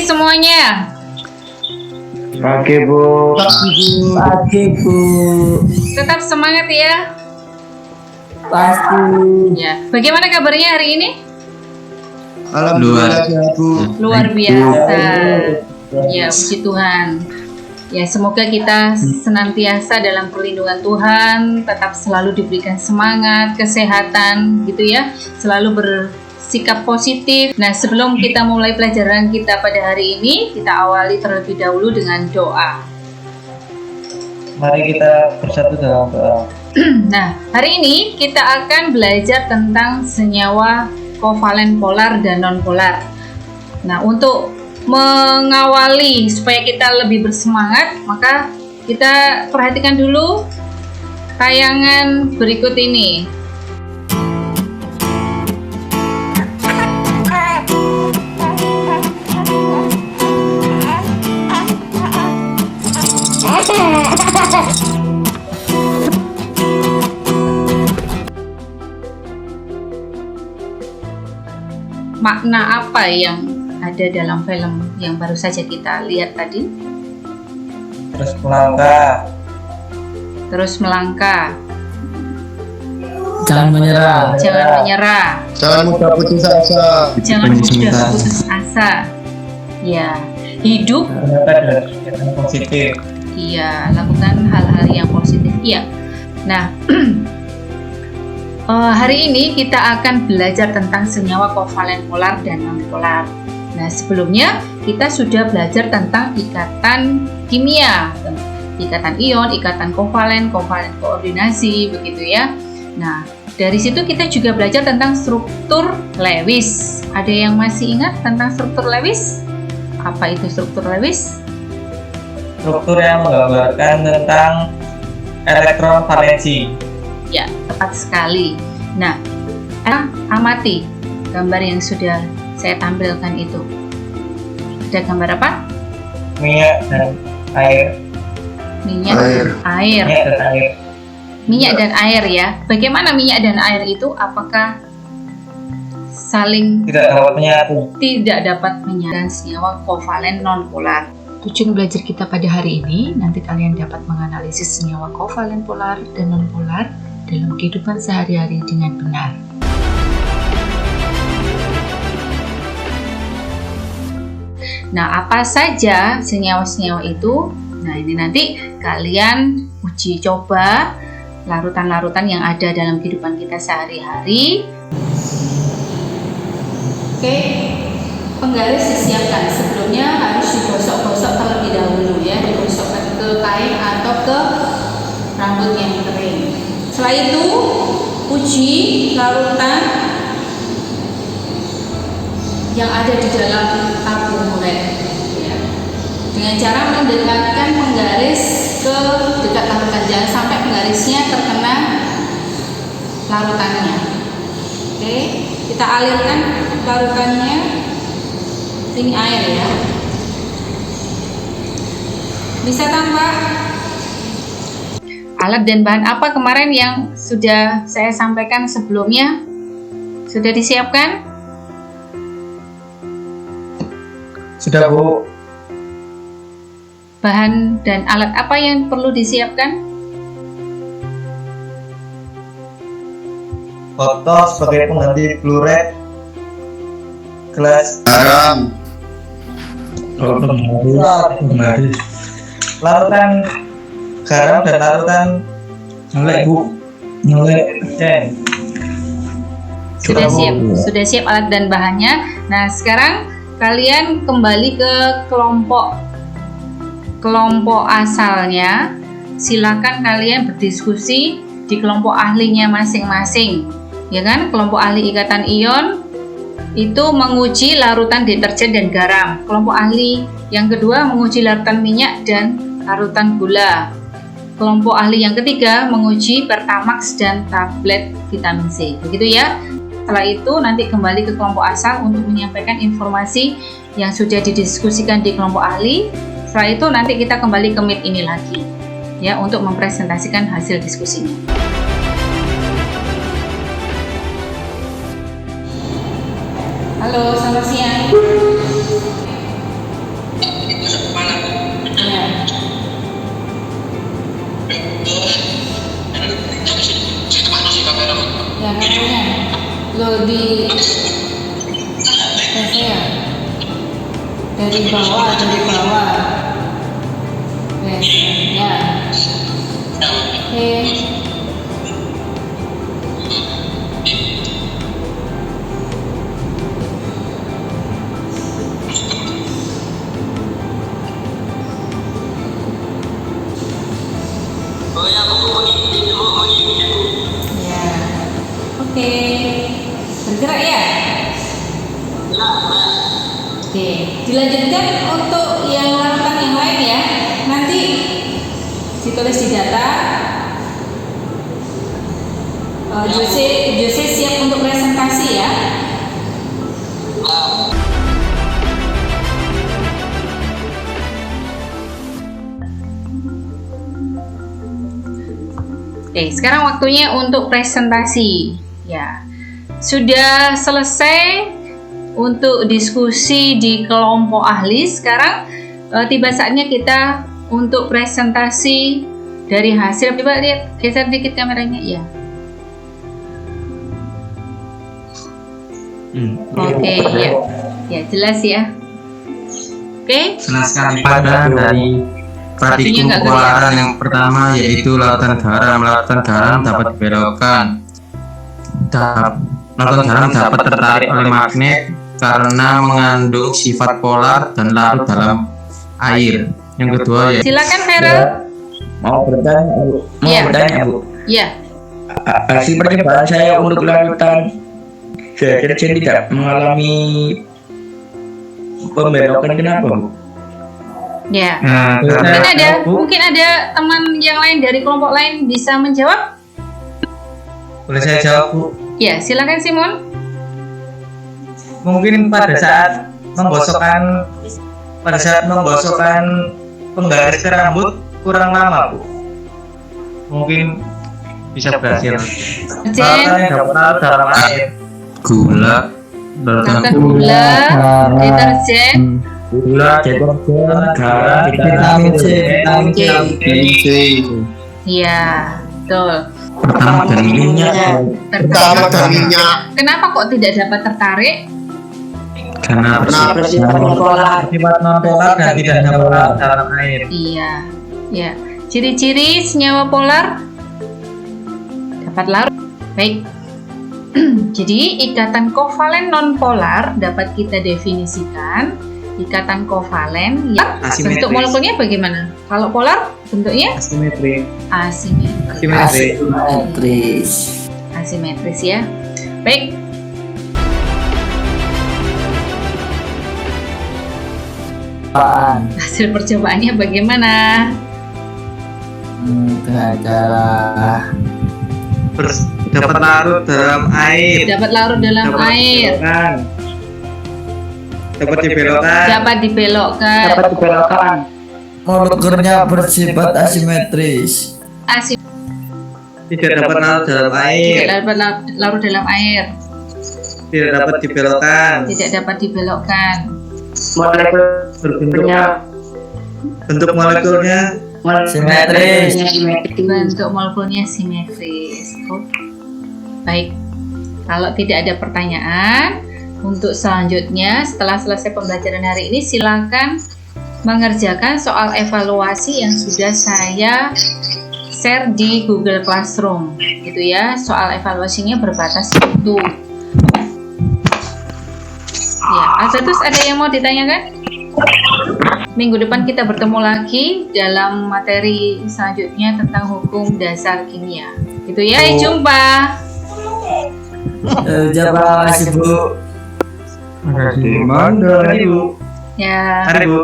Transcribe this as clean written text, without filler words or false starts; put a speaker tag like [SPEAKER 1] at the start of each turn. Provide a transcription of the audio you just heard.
[SPEAKER 1] semuanya?
[SPEAKER 2] Oke Bu.
[SPEAKER 1] Tetap semangat ya.
[SPEAKER 3] Pasti.
[SPEAKER 1] Ya. Bagaimana kabarnya hari ini?
[SPEAKER 2] Alhamdulillah Bu.
[SPEAKER 1] Luar biasa. Ya, puji Tuhan. Ya, semoga kita senantiasa dalam perlindungan Tuhan, tetap selalu diberikan semangat, kesehatan gitu ya, selalu bersikap positif. Nah, sebelum kita mulai pelajaran kita pada hari ini, kita awali terlebih dahulu dengan doa.
[SPEAKER 2] Mari kita bersatu dalam doa.
[SPEAKER 1] Nah, hari ini kita akan belajar tentang senyawa kovalen polar dan non-polar. Nah, untuk mengawali supaya kita lebih bersemangat, maka kita perhatikan dulu tayangan berikut ini. Makna apa yang ada dalam film yang baru saja kita lihat tadi?
[SPEAKER 2] Terus melangkah.
[SPEAKER 3] Jangan menyerah.
[SPEAKER 1] Jangan menyerah.
[SPEAKER 4] Jangan mudah putus asa.
[SPEAKER 1] Jangan mudah putus asa. Ya, hidup.
[SPEAKER 2] Ternyata dengan kegiatan positif.
[SPEAKER 1] Iya, lakukan hal-hal yang positif. Iya. Nah, hari ini kita akan belajar tentang senyawa kovalen polar dan non-polar. Nah, sebelumnya kita sudah belajar tentang ikatan kimia, ikatan ion, ikatan kovalen, kovalen koordinasi, begitu ya. Nah, dari situ kita juga belajar tentang struktur Lewis. Ada yang masih ingat tentang struktur Lewis? Apa itu struktur Lewis?
[SPEAKER 2] Struktur yang menggambarkan tentang elektron valensi.
[SPEAKER 1] Ya, tepat sekali. Nah, amati gambar yang sudah saya tampilkan itu. Ada gambar apa?
[SPEAKER 2] Minyak dan air.
[SPEAKER 1] Minyak, air. Minyak dan air ya. Bagaimana minyak dan air itu? Apakah saling
[SPEAKER 2] Tidak dapat menyatu.
[SPEAKER 1] tidak dapat menyatu dan senyawa kovalen non-polar? Tujuan belajar kita pada hari ini, nanti kalian dapat menganalisis senyawa kovalen polar dan non-polar dalam kehidupan sehari-hari dengan benar. Nah, apa saja senyawa-senyawa itu? Nah, ini nanti kalian uji coba larutan-larutan yang ada dalam kehidupan kita sehari-hari. Oke, penggaris disiapkan. Sebelumnya harus digosok-gosok terlebih dahulu ya, digosokkan ke kain atau ke rambut yang kering. Setelah itu, uji larutan yang ada di dalam tabung mulet ya. Dengan cara mendekatkan penggaris ke dekat larutan, jangan sampai penggarisnya terkena larutannya. Oke, kita alirkan larutannya. Ini air ya. Bisa tambah alat dan bahan apa kemarin yang sudah saya sampaikan sebelumnya? Sudah disiapkan?
[SPEAKER 2] Sudah Bu.
[SPEAKER 1] Bahan dan alat apa yang perlu disiapkan?
[SPEAKER 2] Botol sebagai pengganti Blu-ray, gelas
[SPEAKER 4] Garam.
[SPEAKER 2] larutan garam dan larutan nyelek Bu. Nyelek.
[SPEAKER 1] Sudah siap alat dan bahannya. Nah, sekarang kalian kembali ke kelompok asalnya. Silakan kalian berdiskusi di kelompok ahlinya masing-masing. Ya kan? Kelompok ahli ikatan ion itu menguji larutan deterjen dan garam. Kelompok ahli yang kedua menguji larutan minyak dan larutan gula. Kelompok ahli yang ketiga menguji Pertamax dan tablet vitamin C. Begitu ya. Setelah itu nanti kembali ke kelompok asal untuk menyampaikan informasi yang sudah didiskusikan di kelompok ahli. Setelah itu nanti kita kembali ke meet ini lagi ya untuk mempresentasikan hasil diskusinya. Halo, selamat siang. di ya, dari bawah. Ya. Oke. Ya. Oke. Bergerak ya? Oke, dilanjutkan untuk yang larutan yang lain ya. Nanti ditulis di data. Jose siap untuk presentasi ya. Oke, sekarang waktunya untuk presentasi. Ya, sudah selesai untuk diskusi di kelompok ahli. Sekarang tiba saatnya kita untuk presentasi dari hasil. Coba lihat, geser dikit kameranya ya. Oke, ya. Ya, jelas ya. Oke.
[SPEAKER 5] Jelas sekali pada dari praktikum polaran yang pertama yaitu lautan garam. Lautan garam dapat dibelokkan. Lautan garam dapat tertarik oleh magnet karena mengandung sifat polar dan larut dalam air. Yang kedua ya.
[SPEAKER 1] Silakan Khairul.
[SPEAKER 4] Mau bertanya, Bu? Bu?
[SPEAKER 1] Ya.
[SPEAKER 4] Hasil percobaan saya untuk lautan deterjen tidak mengalami pembelokan, kenapa, Bu?
[SPEAKER 1] Ya.
[SPEAKER 5] Karena
[SPEAKER 1] Mungkin ada teman yang lain dari kelompok lain bisa menjawab?
[SPEAKER 2] Boleh saya jawab, Bu?
[SPEAKER 1] Ya, silakan Simon.
[SPEAKER 2] Mungkin pada saat menggosokkan penggaris rambut kurang lama, Bu. Mungkin bisa berhasil.
[SPEAKER 1] Jen,
[SPEAKER 2] Yang dapat larut dalam air.
[SPEAKER 5] gula,
[SPEAKER 1] lakukan gula, deterjen,
[SPEAKER 2] Garam,
[SPEAKER 4] Vitamin C.
[SPEAKER 1] iya, betul.
[SPEAKER 5] pertama dan minyak
[SPEAKER 1] Tertarik.
[SPEAKER 4] dan minyak.
[SPEAKER 1] Kenapa kok tidak dapat tertarik?
[SPEAKER 5] karena
[SPEAKER 4] Bersifat polar.
[SPEAKER 2] sifat non polar dan tidak dapat larut dalam air.
[SPEAKER 1] Iya, ya. Ciri-ciri senyawa polar dapat larut. Baik. Jadi ikatan kovalen non polar dapat kita definisikan ikatan kovalen yang
[SPEAKER 2] Asimetris.
[SPEAKER 1] bentuk molekulnya bagaimana? Kalau polar bentuknya
[SPEAKER 2] Asimetri.
[SPEAKER 1] asimetris ya. Baik. Hasil percobaannya bagaimana?
[SPEAKER 2] Dapat larut dalam air.
[SPEAKER 1] Dapat larut dalam air.
[SPEAKER 2] Dapat dibelokkan.
[SPEAKER 1] Dapat dibelokkan.
[SPEAKER 3] Molekulnya bersifat asimetris.
[SPEAKER 2] Tidak dapat larut dalam air.
[SPEAKER 1] Tidak dapat larut dalam air.
[SPEAKER 2] Tidak dapat dibelokkan.
[SPEAKER 1] Tidak dapat dibelokkan.
[SPEAKER 2] Bentuk molekulnya
[SPEAKER 3] Simetris.
[SPEAKER 1] Bentuk molekulnya simetris. Oke. Baik. Kalau tidak ada pertanyaan, untuk selanjutnya setelah selesai pembelajaran hari ini silakan mengerjakan soal evaluasi yang sudah saya share di Google Classroom. Gitu ya. Soal evaluasinya berbatas waktu. Ya, Albertus ada yang mau ditanyakan? Minggu depan kita bertemu lagi dalam materi selanjutnya tentang hukum dasar kimia. Gitu ya, sampai jumpa.
[SPEAKER 3] Terima kasih, Bu.
[SPEAKER 2] Mari, Bu.
[SPEAKER 1] Ya.
[SPEAKER 2] Mari, Bu.